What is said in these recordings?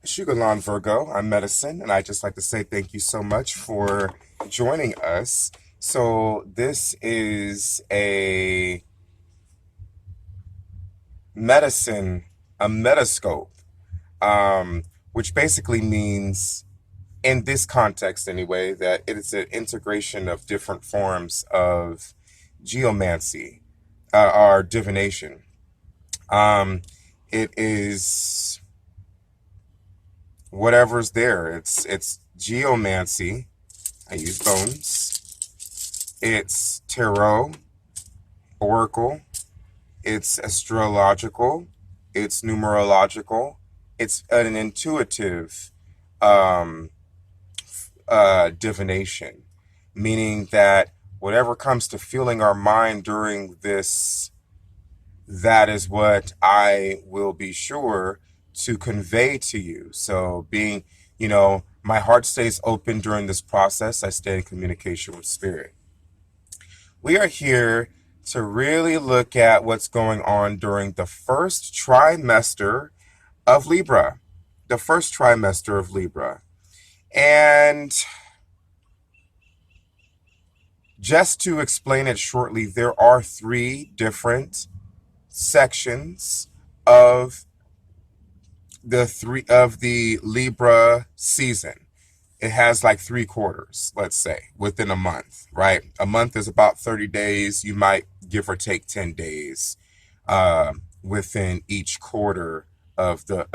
Shugalon Virgo, I'm Medicine, and I just like to say thank you so much for joining us. So this is medicine, a metascope, um, which basically means, in this context anyway, that it is an integration of different forms of geomancy, or divination. Um, it is whatever's there. It's geomancy. I use bones. It's tarot, oracle. It's astrological. It's numerological. It's an intuitive um, divination, meaning that whatever comes to fueling our mind during this, that is what I will be sure to convey to you. So, my heart stays open during this process. I stay in communication with spirit. We are here to really look at what's going on during the first trimester of Libra. The first trimester of Libra. And just to explain it shortly, there are three different sections of the Libra season. It has like three quarters, let's say, within a month, right? A month is about 30 days. You might give or take 10 days within each quarter of the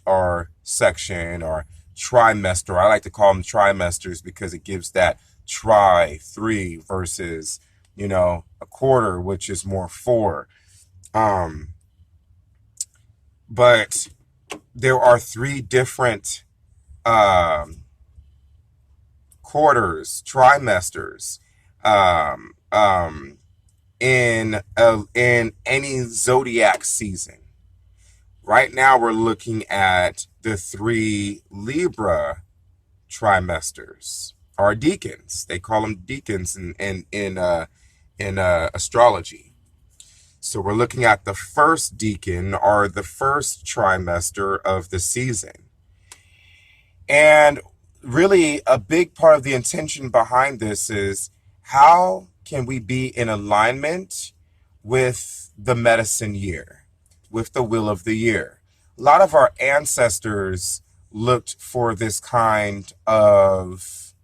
our section or trimester. I like to call them trimesters because it gives that three versus, a quarter, which is more four. Um, but there are three different um, quarters, trimesters, um, um, in any zodiac season. Right now, we're looking at the three Libra trimesters, or deacons. They call them deacons in astrology. So we're looking at the first deacon, or the first trimester of the season. And really, a big part of the intention behind this is, how can we be in alignment with the medicine year, with the will of the year? A lot of our ancestors looked for this kind of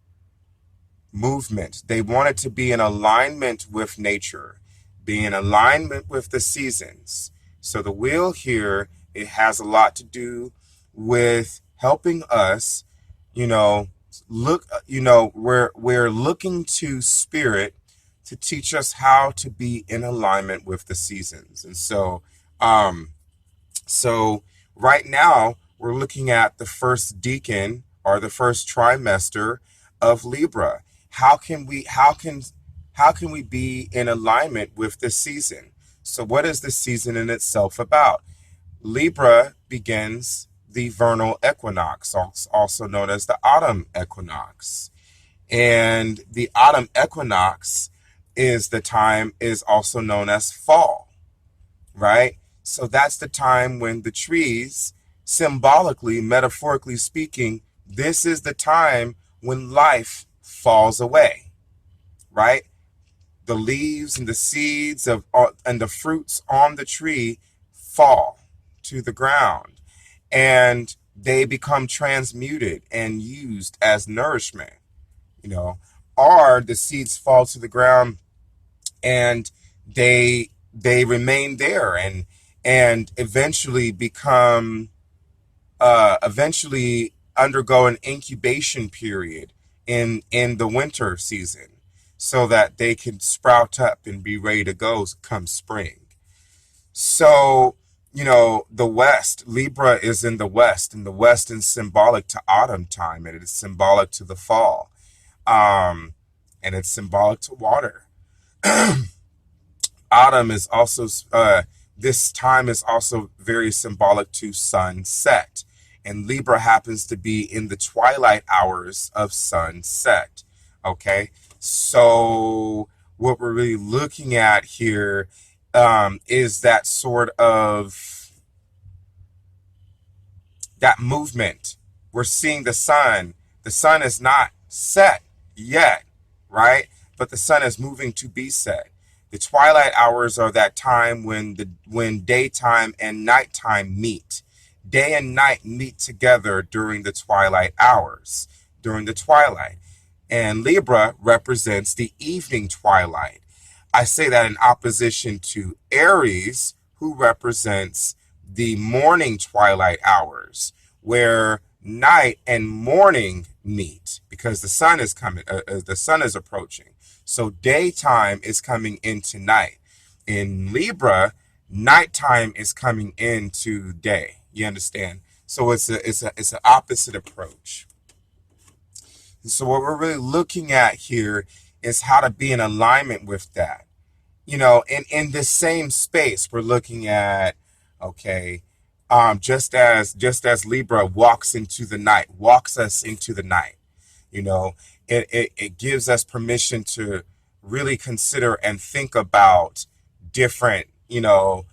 movement. They wanted to be in alignment with nature, be in alignment with the seasons. So the wheel here, it has a lot to do with helping us, you know, we're looking to spirit to teach us how to be in alignment with the seasons. And um, so right now we're looking at the first deacon, or the first trimester of Libra. How can we be in alignment with the season? So what is the season in itself about? Libra begins the vernal equinox, also known as the autumn equinox. And the autumn equinox is also known as fall, right? So that's the time when the trees, symbolically, metaphorically speaking, this is the time when life falls away, right? The leaves and the seeds and the fruits on the tree fall to the ground, and they become transmuted and used as nourishment, you know, or the seeds fall to the ground and they remain there and eventually undergo an incubation period in the winter season, so that they can sprout up and be ready to go come spring. So, the West, Libra is in the West, and the West is symbolic to autumn time, and it is symbolic to the fall, um, and it's symbolic to water. Autumn is also, this time is also very symbolic to sunset. and Libra happens to be in the twilight hours of sunset. Okay, so what we're really looking at here is that sort of that movement. We're seeing the sun. The sun is not set yet, right? But the sun is moving to be set. The twilight hours are that time when daytime and nighttime meet. Day and night meet together during the twilight hours, during the twilight. And Libra represents the evening twilight. I say that in opposition to Aries, who represents the morning twilight hours, where night and morning meet because the sun is coming, the sun is approaching. So daytime is coming into night. In Libra, nighttime is coming into day. You understand? So it's an opposite approach. So what we're really looking at here is how to be in alignment with that. You know, in this same space, we're looking at, okay, just as Libra walks into the night, walks us into the night, you know, it gives us permission to really consider and think about different, you know,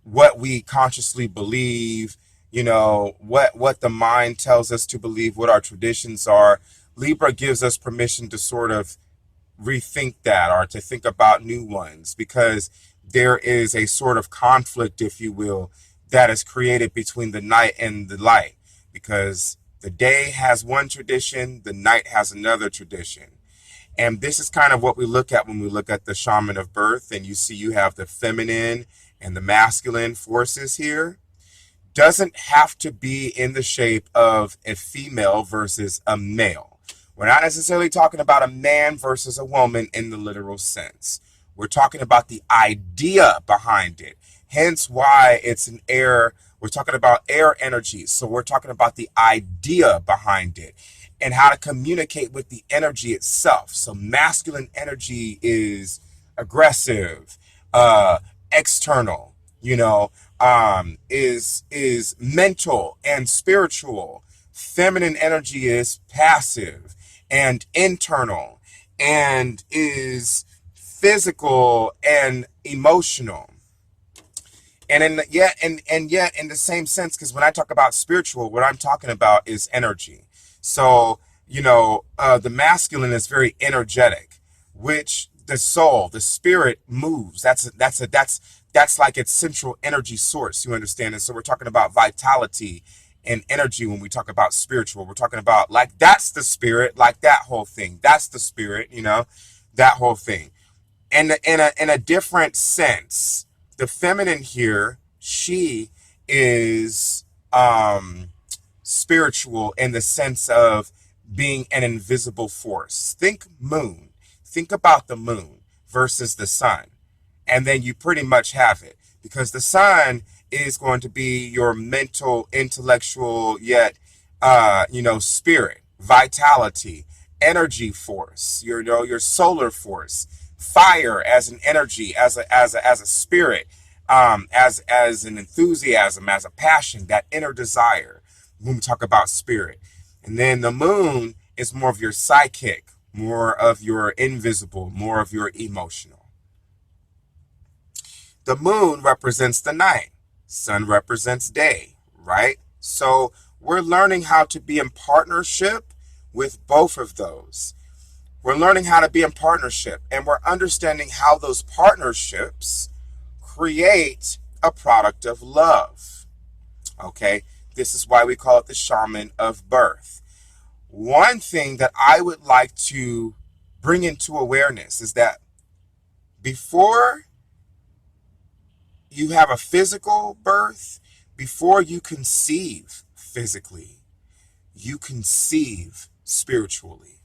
what we consciously believe, you know, what the mind tells us to believe, what our traditions are. Libra gives us permission to sort of rethink that or to think about new ones, because there is a sort of conflict, if you will, that is created between the night and the light, because the day has one tradition, the night has another tradition. And this is kind of what we look at when we look at the shaman of birth, and you see you have the feminine and the masculine forces here. Doesn't have to be in the shape of a female versus a male. We're not necessarily talking about a man versus a woman in the literal sense. We're talking about the idea behind it. Hence why it's an air. We're talking about air energy. So we're talking about the idea behind it and how to communicate with the energy itself. So masculine energy is aggressive, external, you know, is mental and spiritual. Feminine energy is passive and internal and is physical and emotional. And yet in the same sense, because when I talk about spiritual, what I'm talking about is energy. So, you know, the masculine is very energetic, which the soul, the spirit moves. That's like its central energy source. You understand? And so we're talking about vitality and energy when we talk about spiritual. We're talking about like that's the spirit, like that whole thing. That's the spirit, you know, that whole thing. And in a different sense, the feminine here, she is spiritual in the sense of being an invisible force. Think moon. Think about the moon versus the sun. And then you pretty much have it, because the sun is going to be your mental, intellectual, yet, you know, spirit, vitality, energy force, your solar force, fire as an energy, as a spirit, as an enthusiasm, as a passion, that inner desire when we talk about spirit. And then the moon is more of your psychic, more of your invisible, more of your emotional. The moon represents the night. Sun represents day, right? So we're learning how to be in partnership with both of those. We're learning how to be in partnership, and we're understanding how those partnerships create a product of love. Okay? This is why we call it the shaman of birth. One thing that I would like to bring into awareness is that before you have a physical birth, before you conceive physically, you conceive spiritually.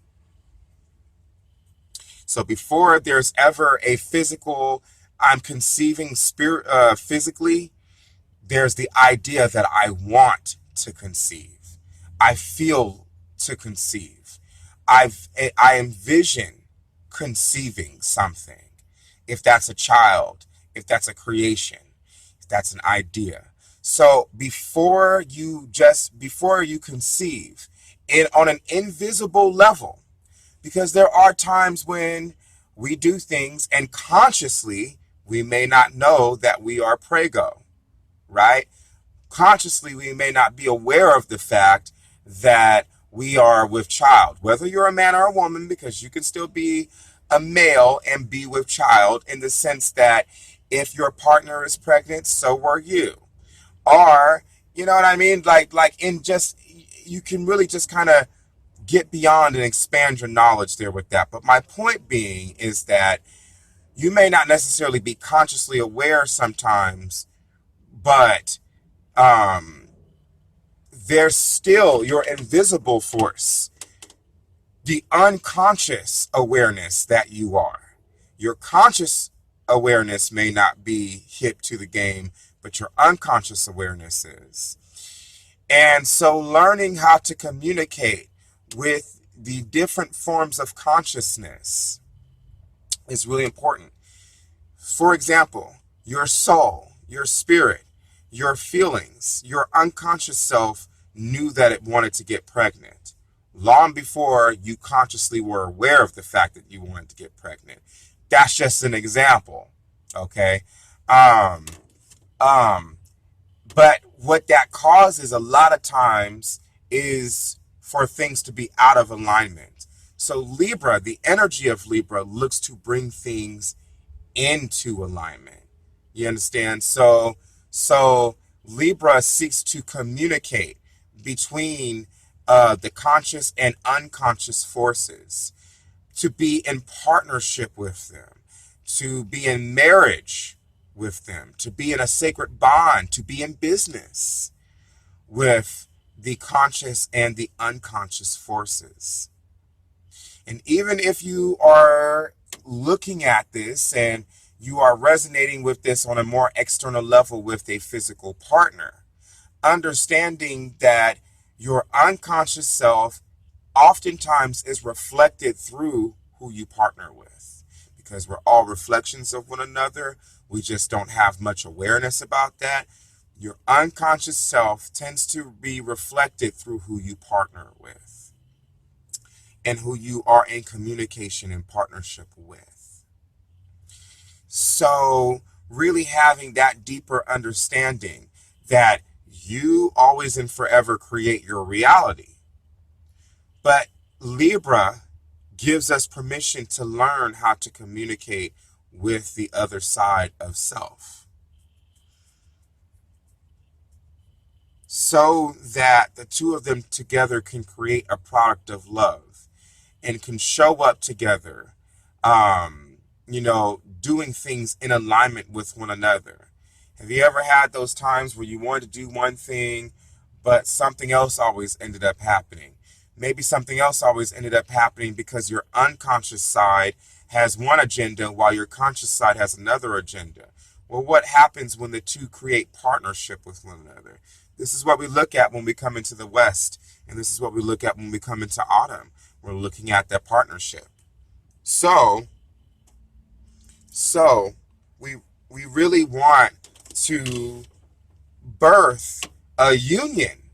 So before there's ever a physical, I'm conceiving physically, there's the idea that I want to conceive. I feel to conceive. I envision conceiving something. If that's a child, if that's a creation, if that's an idea. So before you conceive, on an invisible level, because there are times when we do things and consciously we may not know that we are prego, right? Consciously we may not be aware of the fact that we are with child, whether you're a man or a woman, because you can still be a male and be with child, in the sense that if your partner is pregnant, so are you. Or, you know what I mean? Like in just, you can really just kind of get beyond and expand your knowledge there with that. But my point being is that you may not necessarily be consciously aware sometimes, but um, there's still your invisible force, the unconscious awareness that you are. Your conscious awareness may not be hip to the game, but your unconscious awareness is. And so learning how to communicate with the different forms of consciousness is really important. For example, your soul, your spirit, your feelings, your unconscious self knew that it wanted to get pregnant long before you consciously were aware of the fact that you wanted to get pregnant. That's just an example, okay? Um, um, but what that causes a lot of times is for things to be out of alignment. So Libra, the energy of Libra looks to bring things into alignment. You understand? So Libra seeks to communicate between the conscious and unconscious forces, to be in partnership with them, to be in marriage with them, to be in a sacred bond, to be in business with the conscious and the unconscious forces. And even if you are looking at this and you are resonating with this on a more external level with a physical partner, understanding that your unconscious self oftentimes is reflected through who you partner with, because we're all reflections of one another. We just don't have much awareness about that. Your unconscious self tends to be reflected through who you partner with and who you are in communication and partnership with. So really having that deeper understanding that you always and forever create your reality. But Libra gives us permission to learn how to communicate with the other side of self, so that the two of them together can create a product of love and can show up together, doing things in alignment with one another. Have you ever had those times where you wanted to do one thing, but something else always ended up happening? Maybe something else always ended up happening because your unconscious side has one agenda while your conscious side has another agenda. Well, what happens when the two create partnership with one another? This is what we look at when we come into the West, and this is what we look at when we come into autumn. We're looking at that partnership. So, so we really want to birth a union,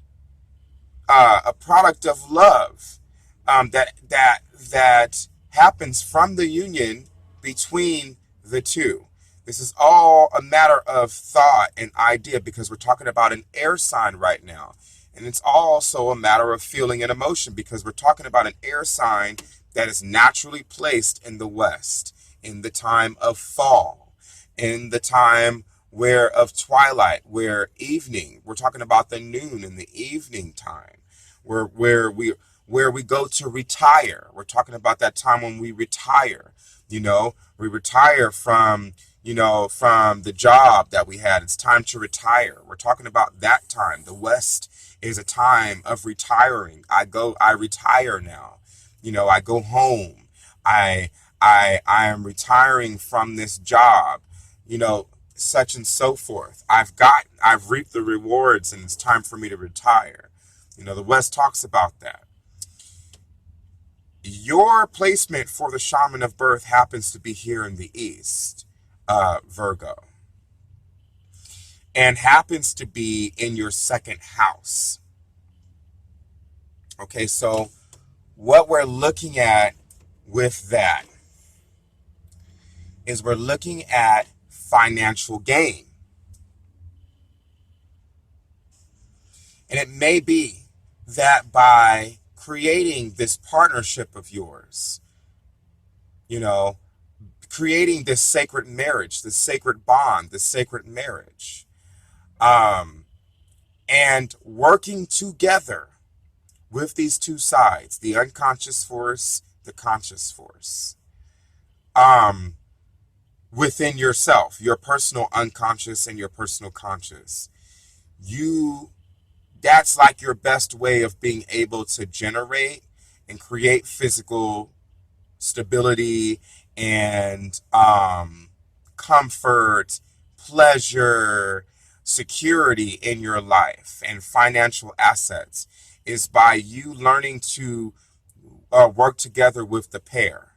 a product of love, that happens from the union between the two. This is all a matter of thought and idea, because we're talking about an air sign right now. And it's also a matter of feeling and emotion, because we're talking about an air sign that is naturally placed in the West, in the time of fall, in the time where of twilight, where evening, we're talking about the noon and the evening time, where we go to retire. We're talking about that time when we retire. We retire from the job that we had. It's time to retire. We're talking about that time. The West is a time of retiring. I retire now. I go home. I am retiring from this job, such and so forth. I've reaped the rewards, and it's time for me to retire. The West talks about that. Your placement for the shaman of birth happens to be here in the East, Virgo. and happens to be in your second house. Okay, so what we're looking at with that is we're looking at financial gain. And it may be that by creating this partnership of yours, you know, creating this sacred marriage, this sacred bond, this sacred marriage, um, and working together with these two sides, the unconscious force, the conscious force, um, within yourself, your personal unconscious and your personal conscious, you that's like your best way of being able to generate and create physical stability and comfort, pleasure, security in your life and financial assets is by you learning to work together with the pair.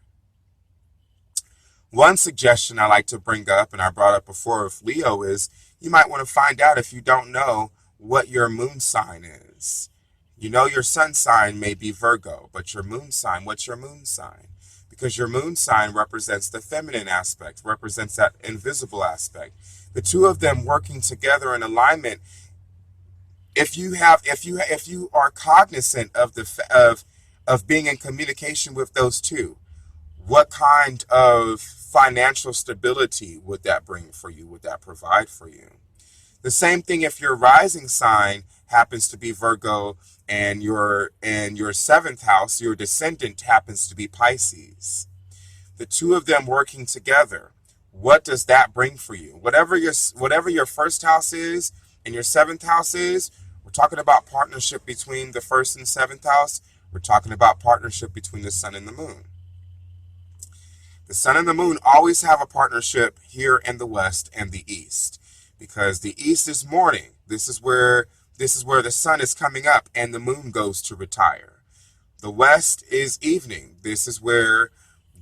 One suggestion I like to bring up, and I brought up before with Leo, is you might want to find out, if you don't know, what your moon sign is. You know your sun sign may be Virgo, but your moon sign, what's your moon sign? Because your moon sign represents the feminine aspect, represents that invisible aspect. The two of them working together in alignment, if you are cognizant of of being in communication with those two, what kind of financial stability would that bring for you? Would that provide for you? The same thing if your rising sign happens to be Virgo and your seventh house, your descendant happens to be Pisces. The two of them working together, what does that bring for you? Whatever your first house is and your seventh house is, we're talking about partnership between the first and seventh house. We're talking about partnership between the sun and the moon. The sun and the moon always have a partnership here in the west and the east, because the east is morning. This is where the sun is coming up and the moon goes to retire. The west is evening. This is where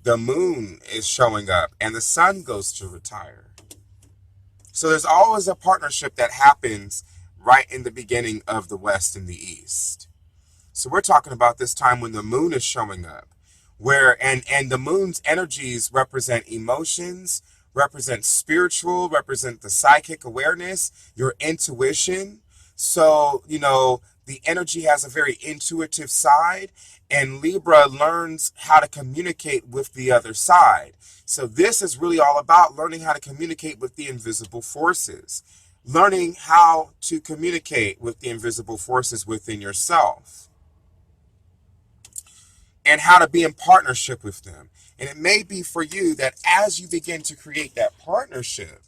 the moon is showing up and the sun goes to retire. So there's always a partnership that happens right in the beginning of the west and the east. So we're talking about this time when the moon is showing up, where and the moon's energies represent emotions, represent spiritual, represent the psychic awareness, your intuition. So, the energy has a very intuitive side, and Libra learns how to communicate with the other side. So this is really all about learning how to communicate with the invisible forces, learning how to communicate with the invisible forces within yourself, and how to be in partnership with them. And it may be for you that as you begin to create that partnership,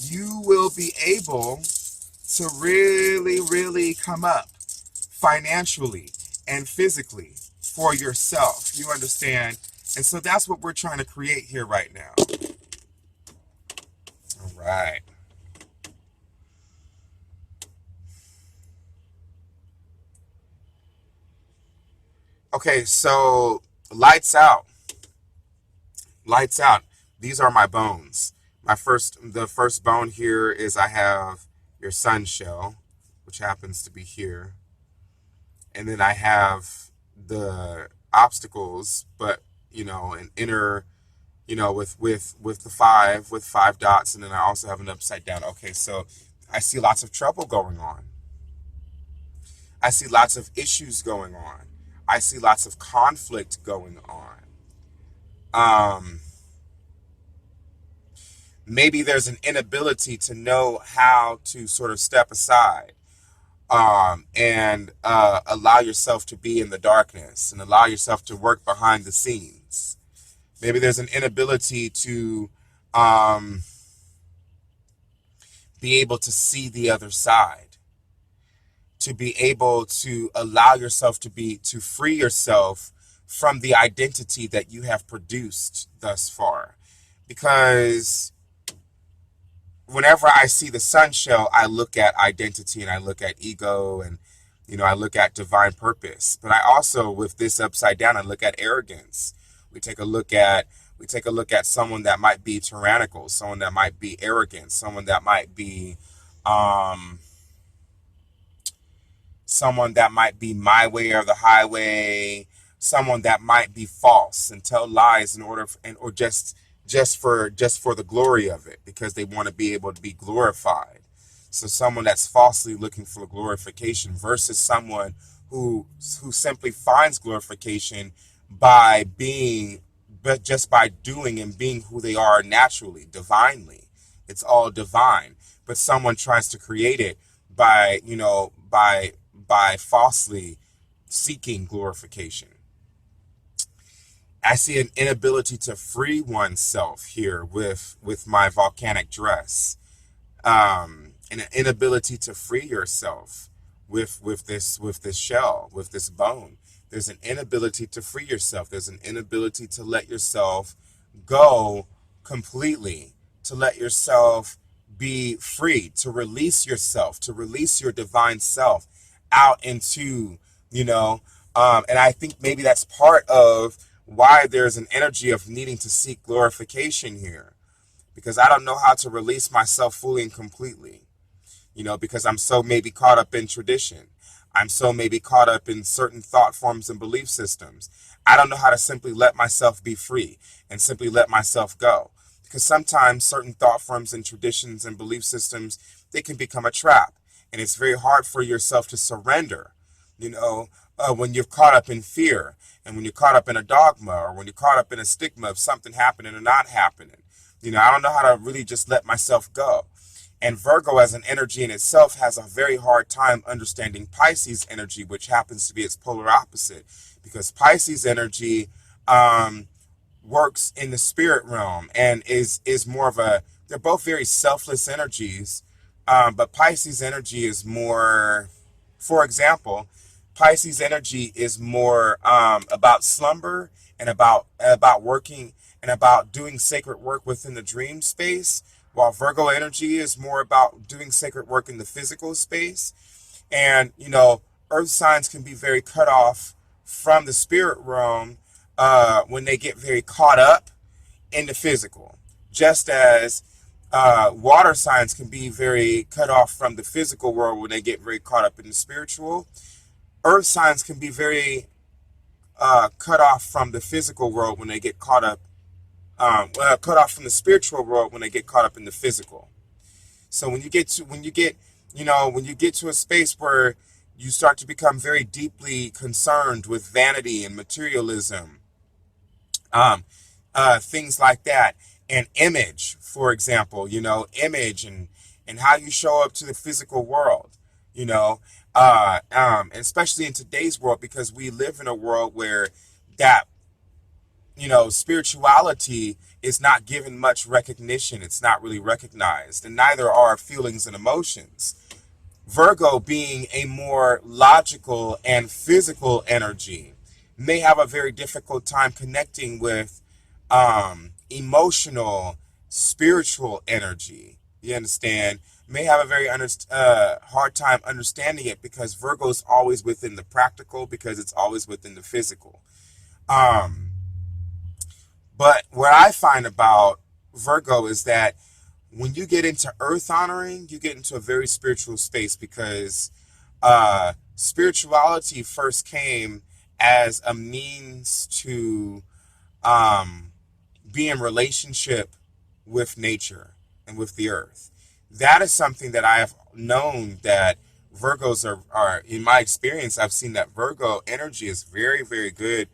you will be able to really, really come up financially and physically for yourself. You understand? And so that's what we're trying to create here right now. All right. Okay, so lights out. Lights out. These are my bones. The first bone here is I have your sun shell, which happens to be here. And then I have the obstacles, but an inner, with five dots, and then I also have an upside down. Okay, so I see lots of trouble going on. I see lots of issues going on. I see lots of conflict going on. Um, Maybe there's an inability to know how to sort of step aside, and allow yourself to be in the darkness and allow yourself to work behind the scenes. Maybe there's an inability to um, be able to see the other side, to be able to allow yourself to free yourself from the identity that you have produced thus far. Because whenever I see the sun shell, I look at identity and I look at ego and, I look at divine purpose. But I also, with this upside down, I look at arrogance. We take a look at We take a look at someone that might be tyrannical, someone that might be arrogant, um, someone that might be my way or the highway, someone that might be false and tell lies in order and or just for the glory of it, because they want to be able to be glorified. So someone that's falsely looking for glorification versus someone who simply finds glorification by being, but just by doing and being who they are naturally, divinely. It's all divine. But someone tries to create it by, by falsely seeking glorification. I see an inability to free oneself here with my volcanic dress, and an inability to free yourself with this shell, with this bone. There's an inability to free yourself. There's an inability to let yourself go completely, to let yourself be free, to release yourself, to release your divine self out into, and I think maybe that's part of why there's an energy of needing to seek glorification here, because I don't know how to release myself fully and completely, because I'm so maybe caught up in tradition. I'm so maybe caught up in certain thought forms and belief systems. I don't know how to simply let myself be free and simply let myself go. Because sometimes certain thought forms and traditions and belief systems, they can become a trap. And it's very hard for yourself to surrender, when you're caught up in fear and when you're caught up in a dogma or when you're caught up in a stigma of something happening or not happening. I don't know how to really just let myself go. And Virgo as an energy in itself has a very hard time understanding Pisces energy, which happens to be its polar opposite. Because Pisces energy works in the spirit realm and is more of they're both very selfless energies. But Pisces energy is more, for example, Pisces energy is more about slumber and about working and about doing sacred work within the dream space, while Virgo energy is more about doing sacred work in the physical space. And, earth signs can be very cut off from the spirit realm when they get very caught up in the physical, just as water signs can be very cut off from the physical world when they get very caught up in the spiritual. Earth signs can be very cut off from the physical world when they get caught up, cut off from the spiritual world when they get caught up in the physical. So when you get to a space where you start to become very deeply concerned with vanity and materialism, things like that, and image, for example, image and how you show up to the physical world, and especially in today's world, because we live in a world where that, spirituality is not given much recognition. It's not really recognized, and neither are feelings and emotions. Virgo, being a more logical and physical energy, may have a very difficult time connecting with emotional, spiritual energy. You understand? May have a very hard time understanding it, because Virgo is always within the practical, because it's always within the physical. Um, but what I find about Virgo is that when you get into earth honoring, you get into a very spiritual space, because spirituality first came as a means to be in relationship with nature and with the earth. That is something that I have known that Virgos are in my experience, I've seen that Virgo energy is very, very good.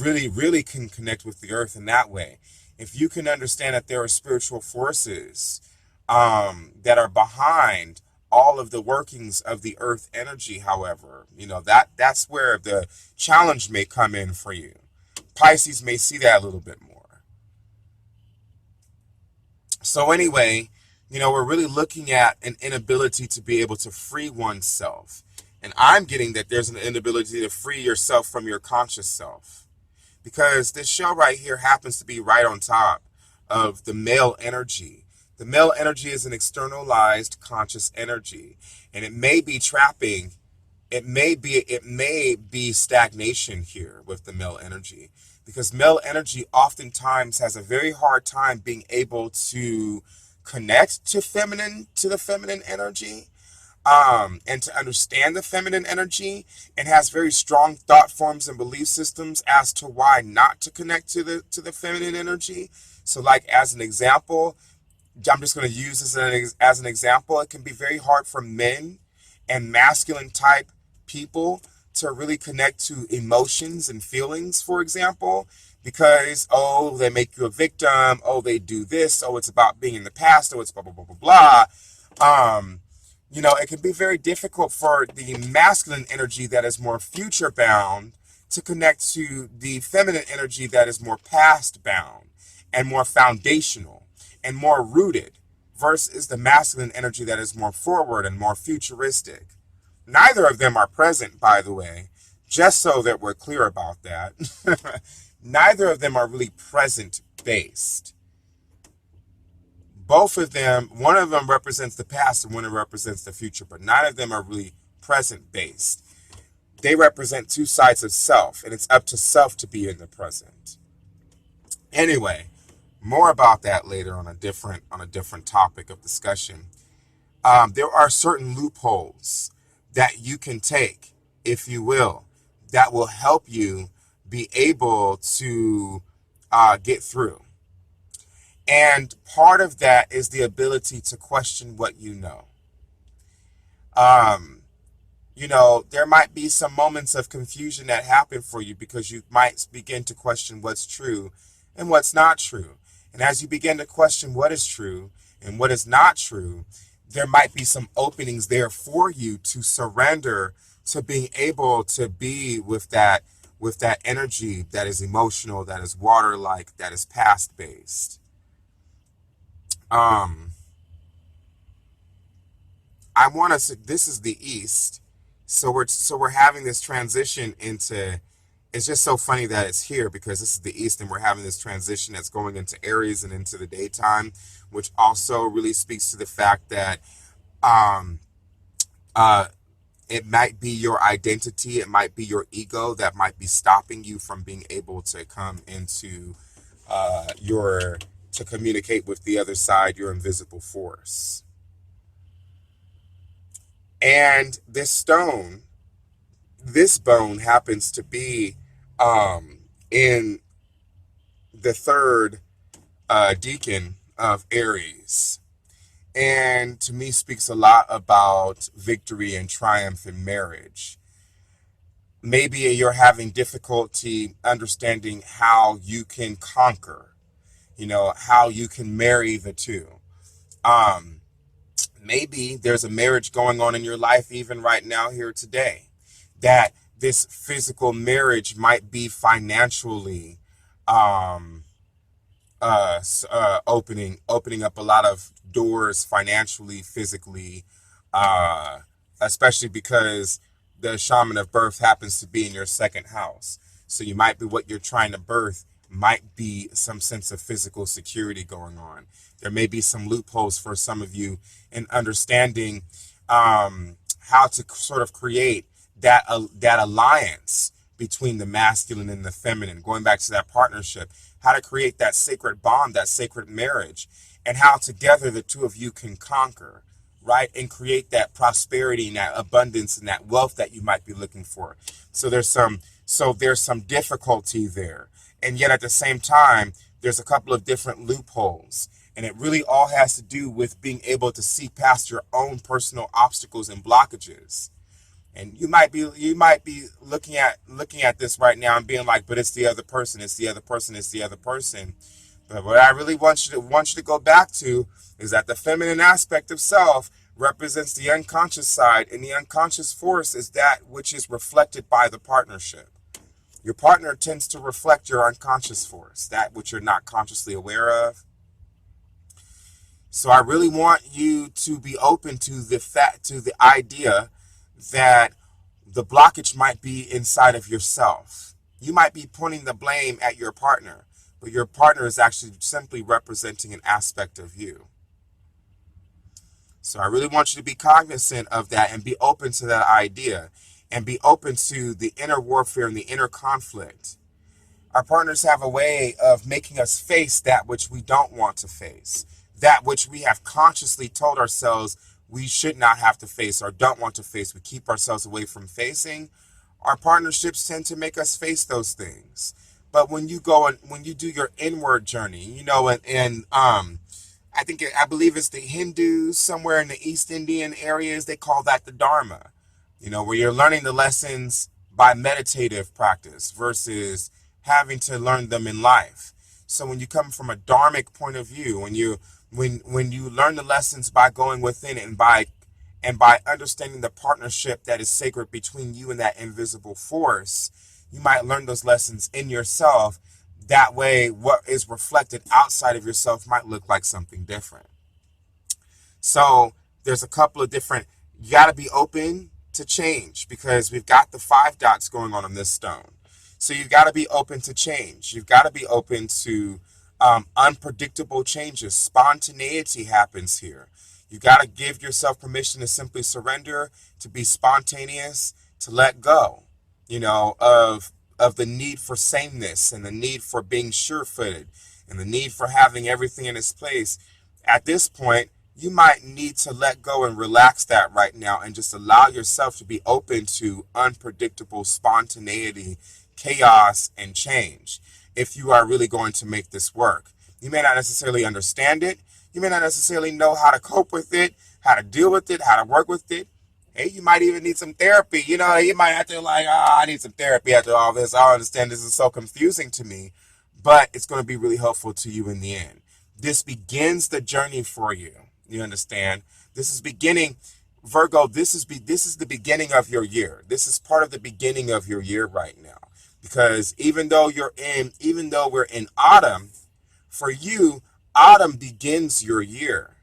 Really, really can connect with the earth in that way. If you can understand that there are spiritual forces that are behind all of the workings of the earth energy, however, that's where the challenge may come in for you. Pisces may see that a little bit more. So anyway, we're really looking at an inability to be able to free oneself. And I'm getting that there's an inability to free yourself from your conscious self. Because this show right here happens to be right on top of the male energy. The male energy is an externalized conscious energy. And it may be trapping, it may be stagnation here with the male energy. because male energy oftentimes has a very hard time being able to connect to the feminine energy, and to understand the feminine energy, and has very strong thought forms and belief systems as to why not to connect to the feminine energy. So, like as an example, I'm just going to use this as an example. It can be very hard for men and masculine type people to really connect to emotions and feelings, for example, because, oh, they make you a victim. Oh, they do this. Oh, it's about being in the past. Oh, it's blah, blah, blah, blah, blah. It can be very difficult for the masculine energy that is more future bound to connect to the feminine energy that is more past bound and more foundational and more rooted, versus the masculine energy that is more forward and more futuristic. Neither of them are present, by the way, just so that we're clear about that. Neither of them are really present based. Both of them, one of them represents the past and one of them represents the future, but neither of them are really present based. They represent two sides of self, and it's up to self to be in the present. Anyway, more about that later on a different topic of discussion. There are certain loopholes that you can take, if you will, that will help you be able to get through. And part of that is the ability to question what you know. Um, there might be some moments of confusion that happen for you because you might begin to question what's true and what's not true. And as you begin to question what is true and what is not true, there might be some openings there for you to surrender to being able to be with that energy that is emotional, that is water like, that is past based. Um, I want to say this is the East, so we're having this transition into. It's just so funny that it's here because this is the East, and we're having this transition that's going into Aries and into the daytime, which also really speaks to the fact that um, uh, it might be your identity, it might be your ego that might be stopping you from being able to come into your to communicate with the other side, your invisible force. And this bone happens to be in the third decan of Aries. And to me speaks a lot about victory and triumph in marriage. Maybe you're having difficulty understanding how you can conquer, how you can marry the two. Um, Maybe there's a marriage going on in your life even right now here today, that this physical marriage might be financially um opening up a lot of doors financially, physically, uh especially because the shaman of birth happens to be in your second house. So you might be, what you're trying to birth might be some sense of physical security going on. There may be some loopholes for some of you in understanding how to sort of create that alliance between the masculine and the feminine, going back to that partnership, how to create that sacred bond, that sacred marriage, and how together the two of you can conquer, right? And create that prosperity and that abundance and that wealth that you might be looking for. So there's some difficulty there. And yet at the same time, there's a couple of different loopholes. And it really all has to do with being able to see past your own personal obstacles and blockages. And you might be looking at this right now and being like, but it's the other person, it's the other person, it's the other person. But what I really want you to go back to is that the feminine aspect of self represents the unconscious side, and the unconscious force is that which is reflected by the partnership. Your partner tends to reflect your unconscious force, that which you're not consciously aware of. So I really want you to be open to the idea that the blockage might be inside of yourself. You might be pointing the blame at your partner, but your partner is actually simply representing an aspect of you. So I really want you to be cognizant of that and be open to that idea and be open to the inner warfare and the inner conflict. Our partners have a way of making us face that which we don't want to face, that which we have consciously told ourselves we should not have to face or don't want to face. We keep ourselves away from facing. Our partnerships tend to make us face those things. But when you go and when you do your inward journey, I believe it's the Hindus somewhere in the East Indian areas, they call that the Dharma. Where you're learning the lessons by meditative practice versus having to learn them in life. So when you come from a dharmic point of view, when you learn the lessons by going within and by understanding the partnership that is sacred between you and that invisible force, you might learn those lessons in yourself. That way, what is reflected outside of yourself might look like something different. So there's a couple of different, you got to be open to change because we've got the 5 dots going on this stone. So you've got to be open to change. You've got to be open to unpredictable changes. Spontaneity happens here. You got to give yourself permission to simply surrender, to be spontaneous, to let go, of the need for sameness and the need for being sure-footed and the need for having everything in its place. At this point, you might need to let go and relax that right now and just allow yourself to be open to unpredictable spontaneity, chaos, and change if you are really going to make this work. You may not necessarily understand it. You may not necessarily know how to cope with it, how to deal with it, how to work with it. Hey, you might even need some therapy. You might have to I need some therapy after all this. I understand this is so confusing to me, but it's going to be really helpful to you in the end. This begins the journey for you. You understand? This is beginning, Virgo, this is the beginning of your year. This is part of the beginning of your year right now. Because even though we're in autumn, for you, autumn begins your year.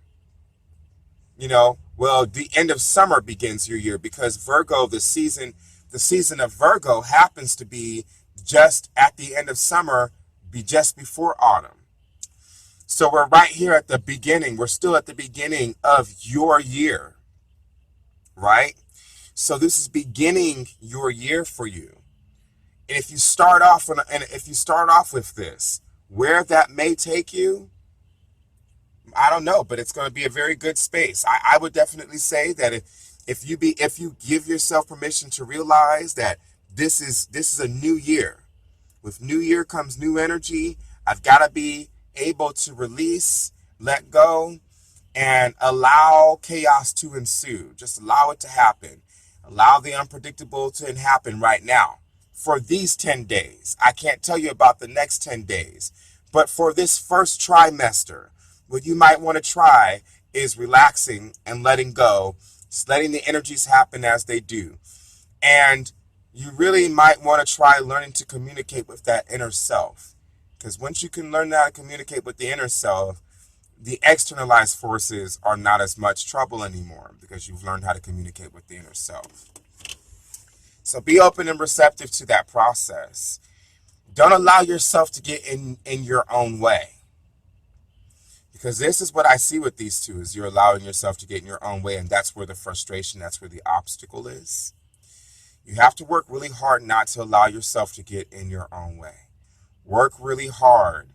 The end of summer begins your year because Virgo, the season of Virgo happens to be just at the end of summer, be just before autumn. So we're right here at the beginning. We're still at the beginning of your year, right? So this is beginning your year for you. And if you start off with this, where that may take you, I don't know, but it's going to be a very good space. I would definitely say that if you give yourself permission to realize that this is a new year. With new year comes new energy. I've got to be able to release, let go, and allow chaos to ensue. Just allow it to happen. Allow the unpredictable to happen right now. For these 10 days, I can't tell you about the next 10 days, but for this first trimester, what you might want to try is relaxing and letting go, just letting the energies happen as they do. And you really might want to try learning to communicate with that inner self. Because once you can learn how to communicate with the inner self, the externalized forces are not as much trouble anymore because you've learned how to communicate with the inner self. So be open and receptive to that process. Don't allow yourself to get in your own way. Because this is what I see with these two, is you're allowing yourself to get in your own way, and that's where the frustration, that's where the obstacle is. You have to work really hard not to allow yourself to get in your own way. Work really hard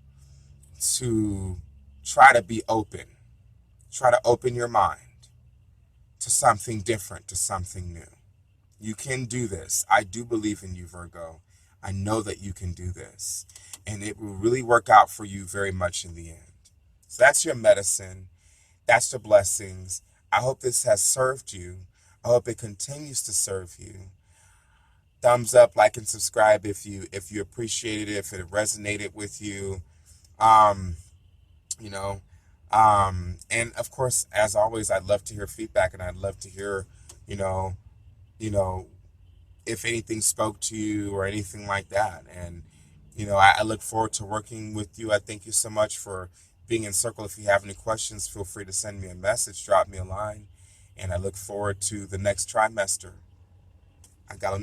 to try to be open. Try to open your mind to something different, to something new. You can do this. I do believe in you, Virgo. I know that you can do this. And it will really work out for you very much in the end. So that's your medicine. That's the blessings. I hope this has served you. I hope it continues to serve you. Thumbs up, like, and subscribe if you appreciated it, if it resonated with you. You know, and of course, as always, I'd love to hear feedback, and I'd love to hear, you know, if anything spoke to you or anything like that. And, I look forward to working with you. I thank you so much for being in Circle. If you have any questions, feel free to send me a message, drop me a line, and I look forward to the next trimester. I got